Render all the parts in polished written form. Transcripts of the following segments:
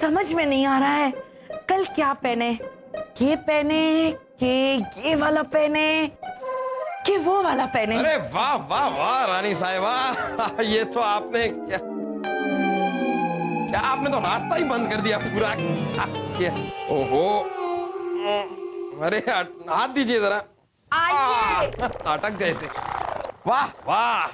समझ में नहीं आ रहा है कल क्या पहने, ये पहने कि ये वाला पहने कि वो वाला पहने। अरे वाह वाह वाह रानी साहिबा, ये तो आपने क्या आपने तो रास्ता ही बंद कर दिया पूरा। ये ओहो, अरे हाथ दीजिए जरा। अटक गए थे। वाह वाह,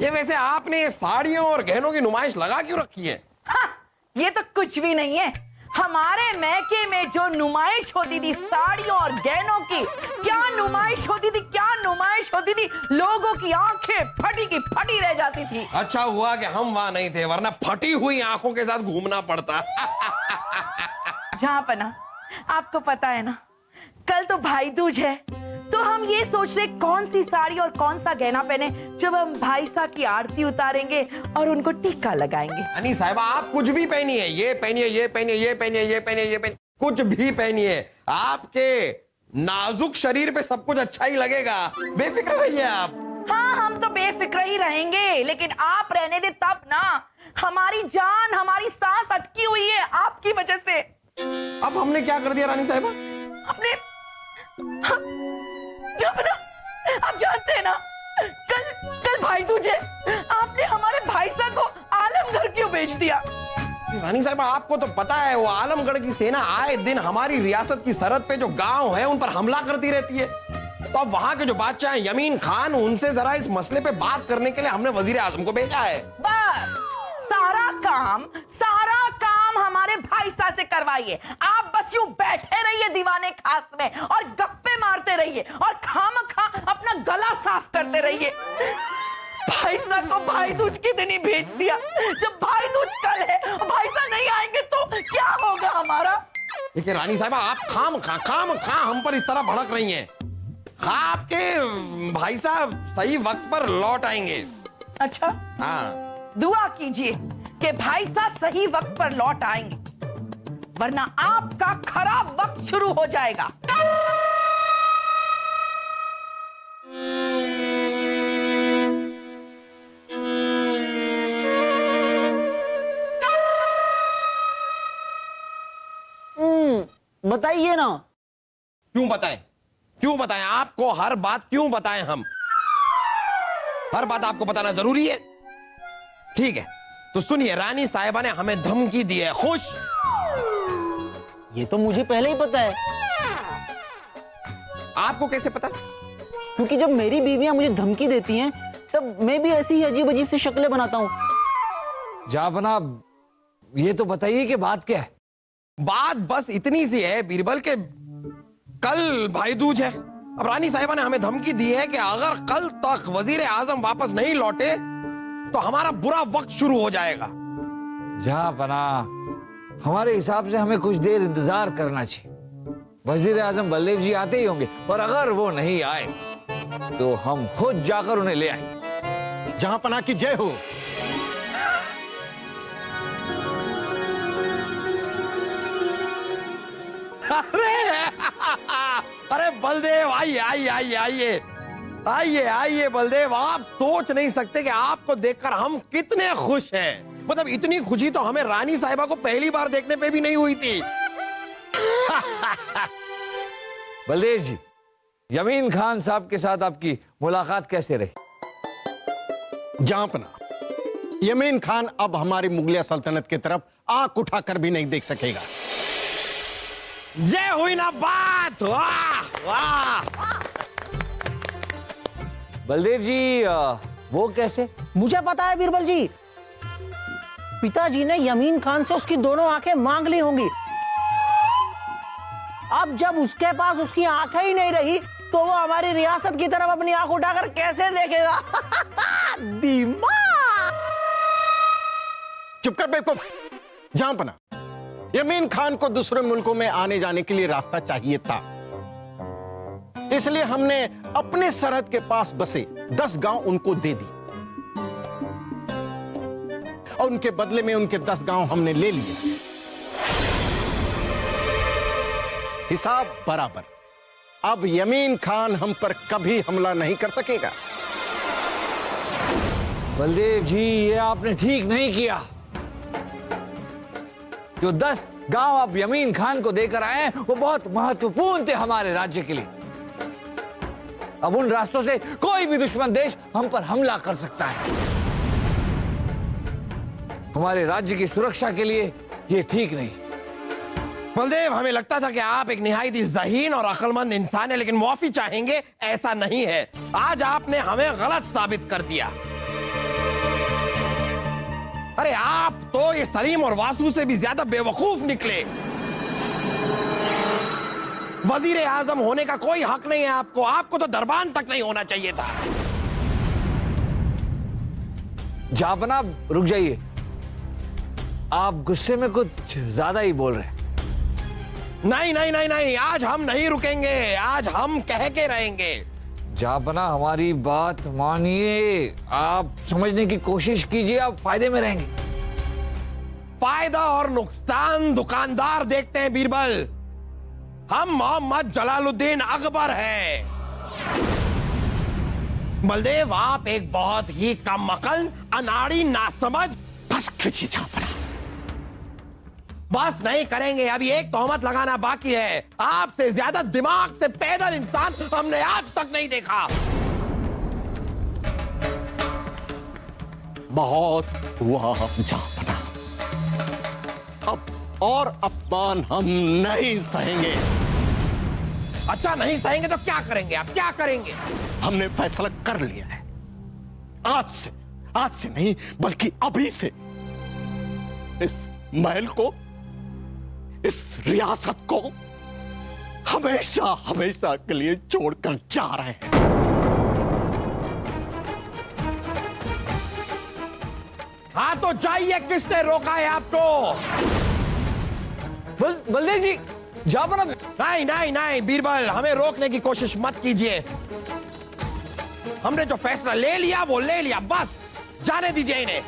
ये वैसे आपने साड़ियों और गहनों की नुमाइश लगा क्यों रखी है? हाँ, ये तो कुछ भी नहीं है। हमारे मैके में जो नुमाइश होती थी साड़ियों और गहनों की, क्या नुमाइश होती थी, क्या नुमाइश होती थी। लोगों की आंखें फटी की फटी रह जाती थी। अच्छा हुआ कि हम वहां नहीं थे, वरना फटी हुई आंखों के साथ घूमना पड़ता। जहांपना, आपको पता है ना कल तो भाई दूज है, तो हम ये सोच रहे कौन सी साड़ी और कौन सा गहना पहने जब हम भाई साहब की आरती उतारेंगे और उनको टीका लगाएंगे। रानी साहिबा, आप कुछ भी पहनिए, ये पहनिए, ये पहनिए, ये पहनिए, ये पहनिए, ये पहनिए, कुछ भी पहनिए, आपके नाजुक शरीर पे सब कुछ अच्छा ही लगेगा। बेफिक्र रहिए आप। हाँ, हम तो बेफिक्र ही रहेंगे, लेकिन आप रहने दे तब ना। हमारी जान, हमारी सांस अटकी हुई है आपकी वजह से। अब हमने क्या कर दिया रानी साहिबा? अपने आप जानते हैं ना, कल भाई दूज है, आपने हमारे भाई साहब को आलमगढ़ क्यों भेज दिया? रानी साहिबा, आपको तो पता है वो आलमगढ़ की सेना आए दिन हमारी रियासत की सरहद पे जो गांव है उन पर हमला करती रहती है। तो अब वहां के जो बादशाह हैं यमीन खान, उनसे जरा इस मसले पे बात करने के लिए हमने वजीर आजम को भेजा है। बस सारा काम हमारे भाई साहब से करवाइए। आप बस यूं बैठे रहिए दीवाने खास में और गप्पे मारते रहिए और खामखा अपना गला साफ करते रहिए। भाई साहब को भाई दूज के दिन ही भेज दिया। जब भाई दूज कल है, भाई साहब नहीं आएंगे तो क्या होगा हमारा? देखिए रानी साहिबा, आप खाम खा हम पर इस तरह भड़क रही हैं। आपके भाई साहब सही वक्त पर लौट आएंगे। अच्छा, हाँ, दुआ कीजिए कि भाई साहब सही वक्त पर लौट आएंगे, वरना आपका खराब वक्त शुरू हो जाएगा। बताइए ना। क्यों बताएं आपको? हर बात क्यों बताएं हम? हर बात आपको बताना जरूरी है? ठीक है, तो सुनिए, रानी साहिबा ने हमें धमकी दी है। खुश? ये तो मुझे पहले ही पता है। आपको कैसे पता? क्योंकि जब मेरी बीवियां मुझे धमकी देती हैं तब मैं भी ऐसी ही अजीब अजीब सी शक्लें बनाता हूं। जनाब, ये तो बताइए कि बात क्या है? बात बस इतनी सी है बीरबल के कल भाई दूज है। अब रानी साहिबा ने हमें धमकी दी है कि अगर कल तक वजीर आजम वापस नहीं लौटे तो हमारा बुरा वक्त शुरू हो जाएगा। जहांपना, हमारे हिसाब से हमें कुछ देर इंतजार करना चाहिए। वजीर आजम बलदेव जी आते ही होंगे, और अगर वो नहीं आए तो हम खुद जाकर उन्हें ले आए। जहांपना की जय हो। अरे बलदेव, आइए आइए आइए आइए आइए आइए बलदेव, आप सोच नहीं सकते कि आपको देखकर हम कितने खुश हैं। मतलब इतनी खुशी तो हमें रानी साहिबा को पहली बार देखने पे भी नहीं हुई थी। बलदेव जी, यमीन खान साहब के साथ आपकी मुलाकात कैसे रही? जहांपना, यमीन खान अब हमारी मुगलिया सल्तनत की तरफ आंख उठाकर भी नहीं देख सकेगा। ये हुई ना बात। वाह वाह। बलदेव जी, वो कैसे? मुझे पता है बीरबल जी, पिताजी ने यमीन खान से उसकी दोनों आंखें मांग ली होंगी। अब जब उसके पास उसकी आंखें ही नहीं रही तो वो हमारी रियासत की तरफ अपनी आंख उठाकर कैसे देखेगा? दिमाग। चुप कर बेवकूफ। जहांपना, यमीन खान को दूसरे मुल्कों में आने जाने के लिए रास्ता चाहिए था, इसलिए हमने अपने सरहद के पास बसे 10 गांव उनको दे दी और उनके बदले में उनके 10 गांव हमने ले लिए। हिसाब बराबर। अब यमीन खान हम पर कभी हमला नहीं कर सकेगा। बलदेव जी, ये आपने ठीक नहीं किया। जो 10 गांव आप यमीन खान को देकर आए हैं वो बहुत महत्वपूर्ण थे हमारे राज्य के लिए। अब उन रास्तों से कोई भी दुश्मन देश हम पर हमला कर सकता है। हमारे राज्य की सुरक्षा के लिए ये ठीक नहीं। बलदेव, हमें लगता था कि आप एक निहायत ही ज़हीन और अक्लमंद इंसान है, लेकिन मुआफी चाहेंगे ऐसा नहीं है। आज आपने हमें गलत साबित कर दिया। अरे आप तो ये सलीम और वासु से भी ज्यादा बेवकूफ निकले। वजीर आजम होने का कोई हक नहीं है आपको। आपको तो दरबान तक नहीं होना चाहिए था। जापना रुक जाइए, आप गुस्से में कुछ ज्यादा ही बोल रहे हैं। नहीं नहीं नहीं नहीं, आज हम नहीं रुकेंगे, आज हम कह के रहेंगे। जापना हमारी बात मानिए, आप समझने की कोशिश कीजिए, आप फायदे में रहेंगे। फायदा और नुकसान दुकानदार देखते हैं बीरबल। हम मोहम्मद जलालुद्दीन अकबर हैं। बलदेव, आप एक बहुत ही कम अकल, अनाड़ी, नासमझ, बस खिंची जापना। बस नहीं करेंगे। अभी एक तोहमत लगाना बाकी है। आपसे ज्यादा दिमाग से पैदल इंसान हमने आज तक नहीं देखा। बहुत हुआ जापना, अब और अपमान हम नहीं सहेंगे। अच्छा, नहीं सहेंगे तो क्या करेंगे? आप क्या करेंगे? हमने फैसला कर लिया है। आज से नहीं बल्कि अभी से इस महल को, इस रियासत को हमेशा हमेशा के लिए छोड़कर जा रहे हैं। हाँ तो जाइए, किसने रोका है आपको? बलदेव जी, जापना। नहीं नहीं नहीं बीरबल, हमें रोकने की कोशिश मत कीजिए। हमने जो फैसला ले लिया वो ले लिया, बस जाने दीजिए इन्हें।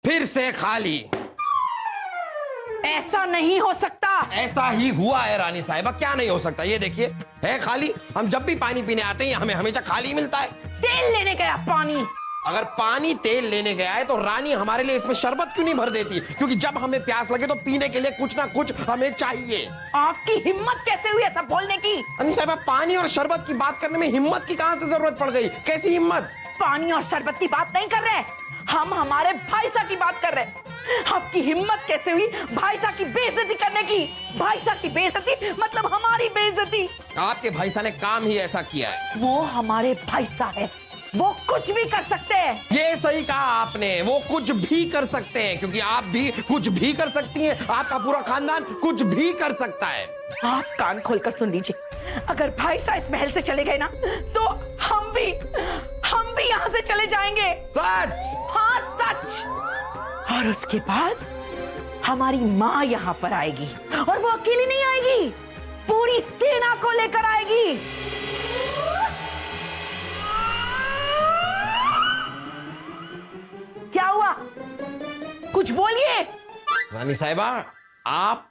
फिर से खाली। ऐसा नहीं हो सकता। ऐसा ही हुआ है रानी साहिबा। क्या नहीं हो सकता? ये देखिए, है खाली। हम जब भी पानी पीने आते हैं हमें हमेशा खाली मिलता है। तेल लेने गया पानी। अगर पानी तेल लेने गया है तो रानी हमारे लिए इसमें शरबत क्यों नहीं भर देती? क्योंकि जब हमें प्यास लगे तो पीने के लिए कुछ ना कुछ हमें चाहिए। आपकी हिम्मत कैसे हुई ऐसा बोलने की? रानी साहिबा, पानी और शरबत की बात करने में हिम्मत की कहां से जरूरत पड़ गई? कैसी हिम्मत? पानी और शरबत की बात नहीं कर रहे, हम हमारे भाई साहब की बात कर रहे हैं। आपकी हिम्मत कैसे हुई भाई साहब की बेइज्जती करने की? भाई साहब की बेइज्जती मतलब हमारी बेइज्जती। आपके भाई साहब ने काम ही ऐसा किया है। वो हमारे भाई साहब है, वो कुछ भी कर सकते हैं। ये सही कहा आपने, वो कुछ भी कर सकते हैं, क्योंकि आप भी कुछ भी कर सकती हैं। आपका पूरा खानदान कुछ भी कर सकता है। आप कान खोलकर सुन लीजिए, अगर भाई साहब इस महल से चले गए ना तो हम भी यहाँ से चले जाएंगे। सच? हाँ सच। और उसके बाद हमारी माँ यहाँ पर आएगी, और वो अकेली नहीं आएगी, पूरी सेना को लेकर आएगी। क्या हुआ? कुछ बोलिए। रानी साहिबा, आप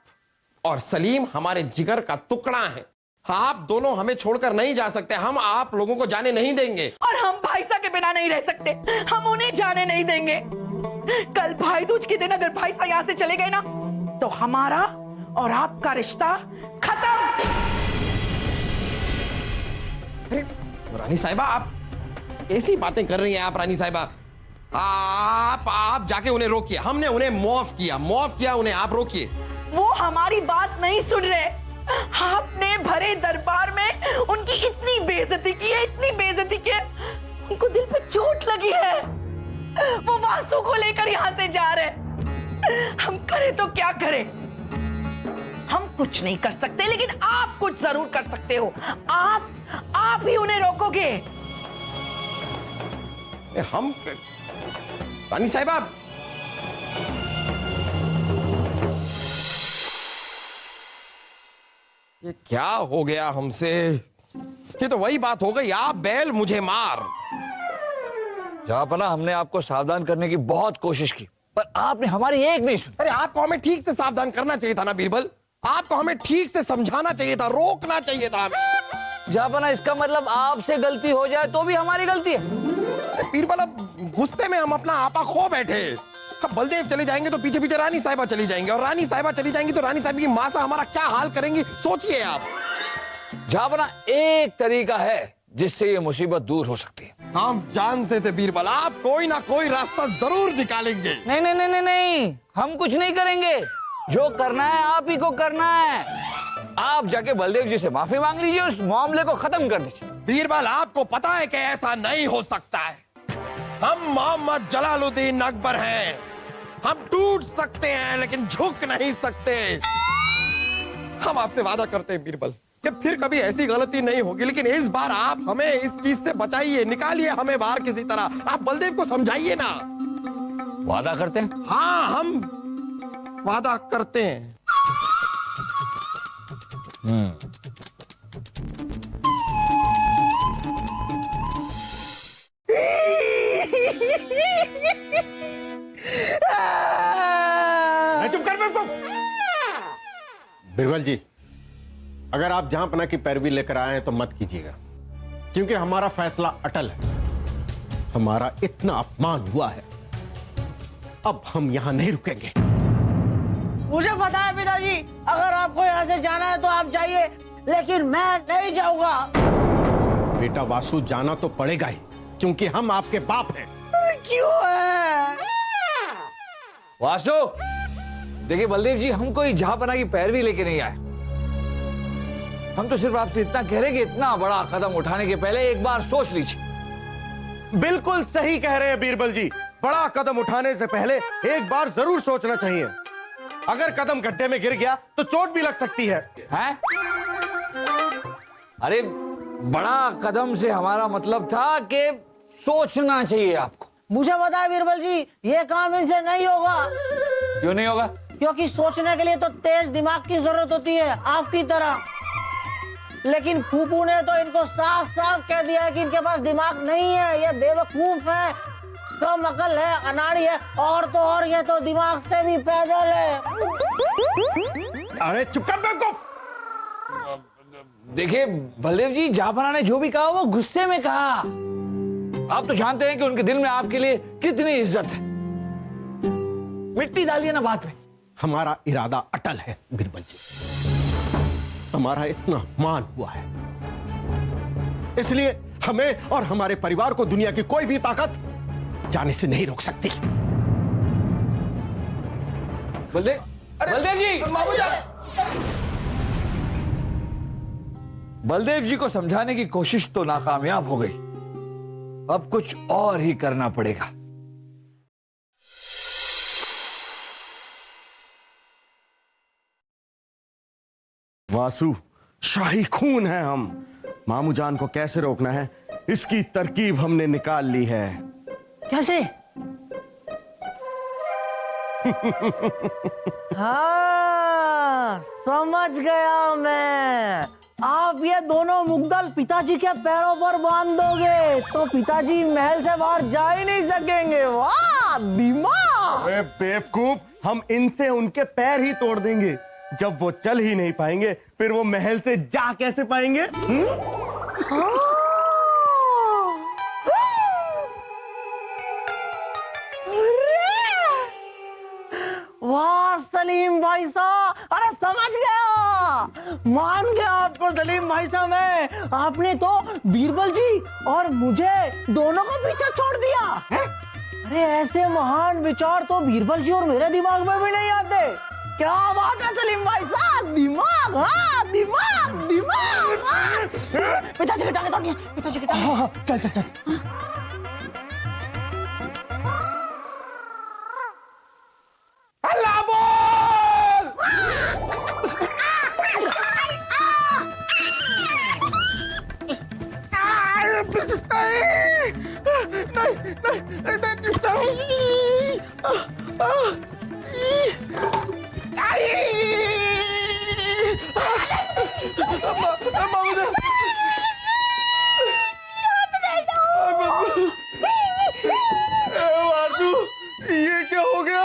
और सलीम हमारे जिगर का टुकड़ा है। आप दोनों हमें छोड़कर नहीं जा सकते। हम आप लोगों को जाने नहीं देंगे। और हम भाई साहब के बिना नहीं रह सकते, हम उन्हें जाने नहीं देंगे। कल भाई दूज के दिन अगर भाई साहब यहाँ से चले गए ना तो हमारा और आपका रिश्ता खत्म। अरे रानी साहिबा, आप ऐसी बातें कर रही हैं। आप रानी साहिबा, आप जाके उन्हें रोकिए। हमने उन्हें माफ किया उन्हें। आप रोकिए। वो हमारी बात नहीं सुन रहे। आपने भरे दरबार में उनकी इतनी बेइज्जती की है, इतनी बेइज्जती की है, उनको दिल पे चोट लगी है। वो वासु को लेकर यहाँ से जा रहे। हम करें तो क्या करें? हम कुछ नहीं कर सकते, लेकिन आप कुछ जरूर कर सकते हो। आप ही उन्हें रोकोगे। हम रानी साहिबा, ये क्या हो गया हमसे? ये तो वही बात हो गई, आप बैल मुझे मार। जापना, हमने आपको सावधान करने की बहुत कोशिश की, पर आपने हमारी एक नहीं सुनी। अरे आपको हमें ठीक से सावधान करना चाहिए था ना बीरबल। आपको हमें ठीक से समझाना चाहिए था, रोकना चाहिए था हमें। जहापना इसका मतलब आपसे गलती हो जाए तो भी हमारी गलती है? बीरबल, अब गुस्से में हम अपना आपा खो बैठे। अब बलदेव चले जाएंगे तो पीछे पीछे रानी साहिबा चली जाएंगे, और रानी साहिबा चली जाएंगी तो रानी साहिबा की मां से हमारा क्या हाल करेंगी, सोचिए आप। जहापना एक तरीका है जिससे ये मुसीबत दूर हो सकती है। हम जानते थे बीरबल, आप कोई ना कोई रास्ता जरूर निकालेंगे। नहीं नहीं नहीं नहीं नहीं, हम कुछ नहीं करेंगे। जो करना है आप ही को करना है। आप जाके बलदेव जी से माफी मांग लीजिए, उस मामले को खत्म कर दीजिए। बीरबल, आपको पता है कि ऐसा नहीं हो सकता है। हम मोहम्मद जलालुद्दीन अकबर हैं। हम टूट सकते हैं लेकिन झुक नहीं सकते। हम आपसे वादा करते हैं बीरबल कि फिर कभी ऐसी गलती नहीं होगी, लेकिन इस बार आप हमें इस चीज से बचाइए, निकालिए हमें बाहर किसी तरह। आप बलदेव को समझाइए ना। वादा करते हैं? हाँ, हम वादा करते हैं। चुप कर बेवकूफ। बिरबल जी, अगर आप जहांपना की पैरवी लेकर आए हैं तो मत कीजिएगा, क्योंकि हमारा फैसला अटल है। हमारा इतना अपमान हुआ है, अब हम यहां नहीं रुकेंगे। मुझे पता है पिताजी, अगर आपको यहाँ से जाना है तो आप जाइए, लेकिन मैं नहीं जाऊंगा। बेटा वासु, जाना तो पड़ेगा ही, क्योंकि हम आपके बाप हैं। क्यों है? वासु, देखिए बलदेव जी, हम कोई जहापना की पैरवी लेके नहीं आए। हम तो सिर्फ आपसे इतना कह रहे हैं कि इतना बड़ा कदम उठाने के पहले एक बार सोच लीजिए। बिल्कुल सही कह रहे हैं बीरबल जी, बड़ा कदम उठाने से पहले एक बार जरूर सोचना चाहिए। अगर कदम गड्ढे में गिर गया तो चोट भी लग सकती है। हैं? अरे बड़ा कदम से हमारा मतलब था कि सोचना चाहिए आपको। मुझे पता है बीरबल जी, ये काम इनसे नहीं होगा। क्यों नहीं होगा? क्योंकि सोचने के लिए तो तेज दिमाग की जरूरत होती है, आपकी तरह। लेकिन फूफू ने तो इनको साफ साफ कह दिया है कि इनके पास दिमाग नहीं है, ये बेवकूफ है, कम अकल है, अनाड़ी है, और तो और ये तो दिमाग से भी पैदल है। अरे चुप कर बेवकूफ। देखिए बलदेव जी, जहापना ने जो भी कहा वो गुस्से में कहा। आप तो जानते हैं कि उनके दिल में आपके लिए कितनी इज्जत है। मिट्टी डालिए ना बात में। हमारा इरादा अटल है बिरबल जी, हमारा इतना मान हुआ है, इसलिए हमें और हमारे परिवार को दुनिया की कोई भी ताकत जाने से नहीं रोक सकती। बलदेव जी, बलदेव जी को समझाने की कोशिश तो नाकामयाब हो गई, अब कुछ और ही करना पड़ेगा। वासु, शाही खून है हम। मामू जान को कैसे रोकना है, इसकी तरकीब हमने निकाल ली है। कैसे? हाँ, समझ गया मैं। आप ये दोनों मुग्दल पिताजी के पैरों पर बांध दोगे तो पिताजी महल से बाहर जा ही नहीं सकेंगे। वाह दिमाग! अरे बेवकूफ, हम इनसे उनके पैर ही तोड़ देंगे। जब वो चल ही नहीं पाएंगे फिर वो महल से जा कैसे पाएंगे? वाह सलीम भाई साहब, अरे समझ गया, मान गया आपको सलीम भाई साहब। मैं आपने तो बीरबल जी और मुझे दोनों को पीछे छोड़ दिया है? अरे ऐसे महान विचार तो बीरबल जी और मेरे दिमाग में भी नहीं आते। क्या बात है सलीम भाई साहब, दिमाग, हाँ दिमाग दिमाग। पिताजी की टांगे तोड़नी, पिताजी की टांगे। चल चल चल। अल्लाह बोल। वासु, ये क्या हो गया?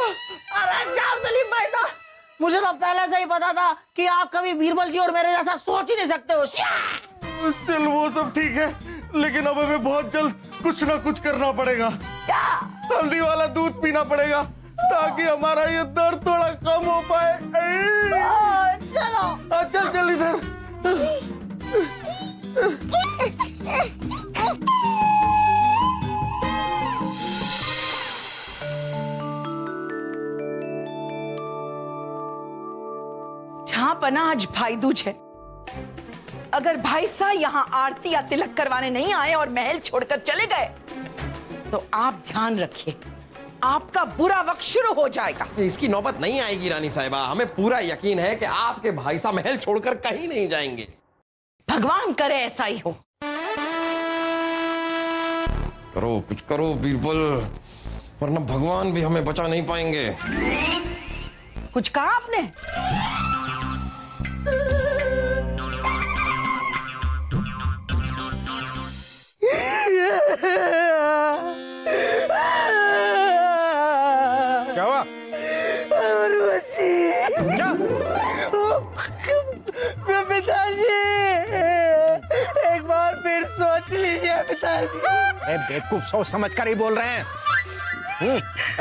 अरे जाओ सलीम भाई साहब, मुझे तो पहले से ही पता था कि आप कभी बीरबल जी और मेरे जैसा सोच ही नहीं सकते हो। चल वो सब ठीक है, लेकिन अब हमें बहुत जल्द कुछ ना कुछ करना पड़ेगा। क्या? हल्दी वाला दूध पीना पड़ेगा ताकि हमारा ये दर्द थोड़ा कम हो पाए। चलो चल चल इधर। जहां पना आज भाई दूज है, अगर भाई साहब यहाँ आरती या तिलक करवाने नहीं आए और महल छोड़कर चले गए तो आप ध्यान रखिए, आपका बुरा वक्त शुरू हो जाएगा। इसकी नौबत नहीं आएगी रानी साहिबा, हमें पूरा यकीन है कि आपके भाई साहब महल छोड़कर कहीं नहीं जाएंगे। भगवान करे ऐसा ही हो। करो कुछ करो बीरबल, वरना भगवान भी हमें बचा नहीं पाएंगे। कुछ कहा आपने? क्या हुआ? क्या? पिताजी, एक बार फिर सोच लीजिए पिताजी। अरे बेवकूफ, सोच समझ कर ही बोल रहे हैं।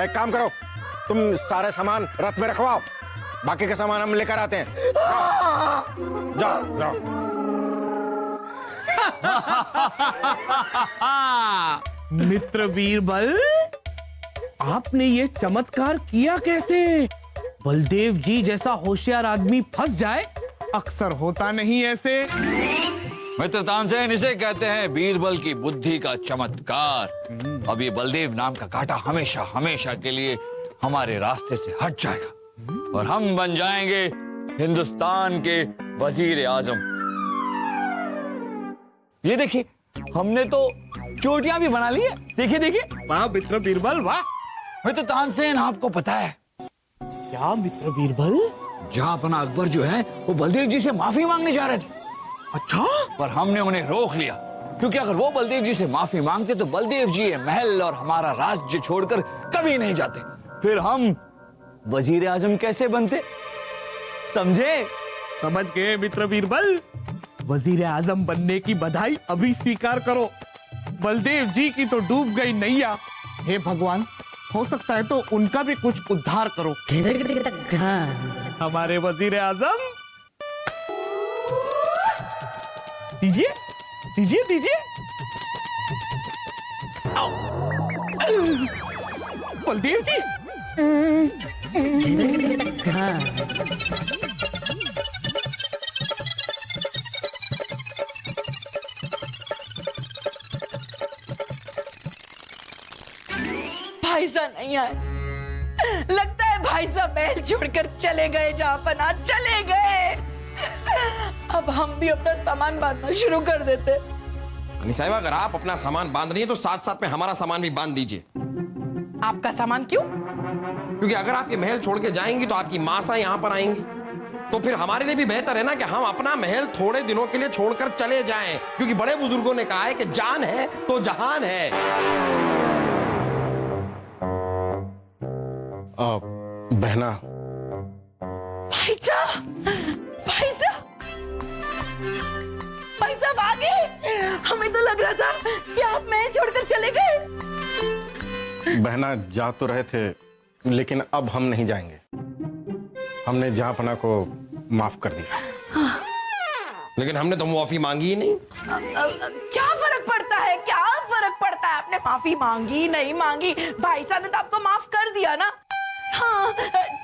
एक काम करो, तुम सारे सामान रथ में रखवाओ, बाकी के सामान हम लेकर आते हैं। जाओ जाओ। मित्र बीरबल, आपने ये चमत्कार किया कैसे? बलदेव जी जैसा होशियार आदमी फंस जाए, अक्सर होता नहीं ऐसे। मित्र तानसेन, इसे कहते हैं बीरबल की बुद्धि का चमत्कार। अब ये बलदेव नाम का कांटा हमेशा हमेशा के लिए हमारे रास्ते से हट जाएगा और हम बन जाएंगे हिंदुस्तान के वजीर आजम। ये देखिए, हमने तो चोटियां भी बना ली है। देखिए देखिए। वाह मित्र बीरबल वाह। मित्र तानसेन, आपको पता है क्या मित्र बीरबल? जहां अपना अकबर जो है वो बलदेव जी से माफी मांगने जा रहे थे। अच्छा, पर हमने उन्हें रोक लिया, क्योंकि अगर वो बलदेव जी से माफी मांगते तो बलदेव जी ये महल और हमारा राज्य छोड़कर कभी नहीं जाते। फिर हम वजीर आजम कैसे बनते, समझे? समझ गए मित्र बीरबल। वजीर आजम बनने की बधाई अभी स्वीकार करो। बलदेव जी की तो डूब गई नैया। हे भगवान, हो सकता है तो उनका भी कुछ उद्धार करो। हमारे वजीर आजम, दीजिए दीजिए दीजिए। आओ। बलदेव जी। भाई साहब नहीं आए, लगता है भाई साहब महल छोड़कर चले गए। जहां पना चले गए। अब हम भी अपना सामान बांधना शुरू कर देते। रानी साहिबा, अगर आप अपना सामान बांध रही है तो साथ साथ में हमारा सामान भी बांध दीजिए। आपका सामान क्यों? क्योंकि अगर आप ये महल छोड़ के जाएंगी तो आपकी मासा यहाँ पर आएंगी, तो फिर हमारे लिए भी बेहतर है ना कि हम अपना महल थोड़े दिनों के लिए छोड़कर चले जाएं, क्योंकि बड़े बुजुर्गों ने कहा है कि जान है तो जहान है। बहना, भाई साहब, भाई साहब, भाई साहब आ गए। हमें तो लग रहा था कि आप महल छोड़कर चले गए। बहना जा तो रहे थे, लेकिन अब हम नहीं जाएंगे। हमने जहांपना को माफ कर दिया। लेकिन हमने तो माफी मांगी ही नहीं। क्या फर्क पड़ता है? क्या फर्क पड़ता है? आपने माफी मांगी नहीं मांगी, भाई साहब ने तो आपको माफ कर दिया ना। हाँ,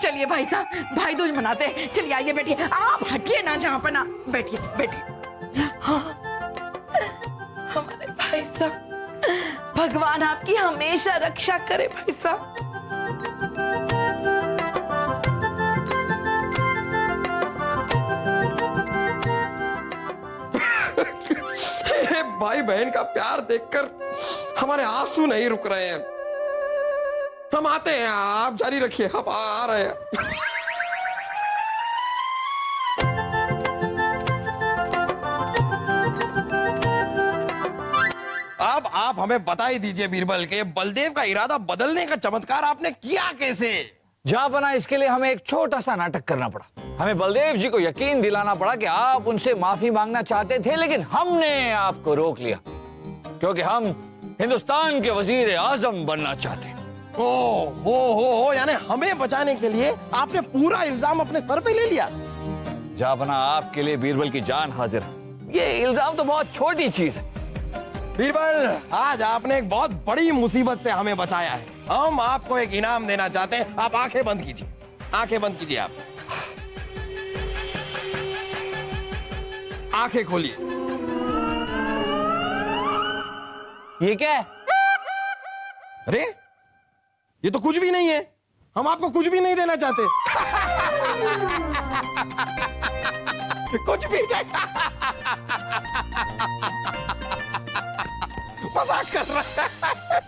चलिए भाई साहब, भाई दूज मनाते हैं। चलिए आइए, बैठिए। आप हटिए ना जहां पर ना, बैठिए बैठिए। हाँ, हमारे भाई साहब, भगवान आपकी हमेशा रक्षा करे भाई साहब। भाई बहन का प्यार देखकर हमारे आंसू नहीं रुक रहे हैं। हम आते हैं, आप जारी रखिए, हम आ रहे हैं। अब आप हमें बता ही दीजिए बीरबल के बलदेव का इरादा बदलने का चमत्कार आपने किया कैसे? जहापना इसके लिए हमें एक छोटा सा नाटक करना पड़ा। हमें बलदेव जी को यकीन दिलाना पड़ा कि आप उनसे माफी मांगना चाहते थे, लेकिन हमने आपको रोक लिया क्योंकि हम हिंदुस्तान के वजीर आजम बनना चाहते हैं। हो यानी हमें बचाने के लिए आपने पूरा इल्जाम अपने सर पे ले लिया। जहापना आपके लिए बीरबल की जान हाजिर है। ये इल्जाम तो बहुत छोटी चीज है। बीरबल, आज आपने एक बहुत बड़ी मुसीबत से हमें बचाया है। हम आपको एक इनाम देना चाहते हैं। आप आंखें बंद कीजिए, आंखें बंद कीजिए। आप आंखें खोलिए। ये क्या है? अरे ये तो कुछ भी नहीं है। हम आपको कुछ भी नहीं देना चाहते। कुछ भी नहीं। मजाक कर रहा है।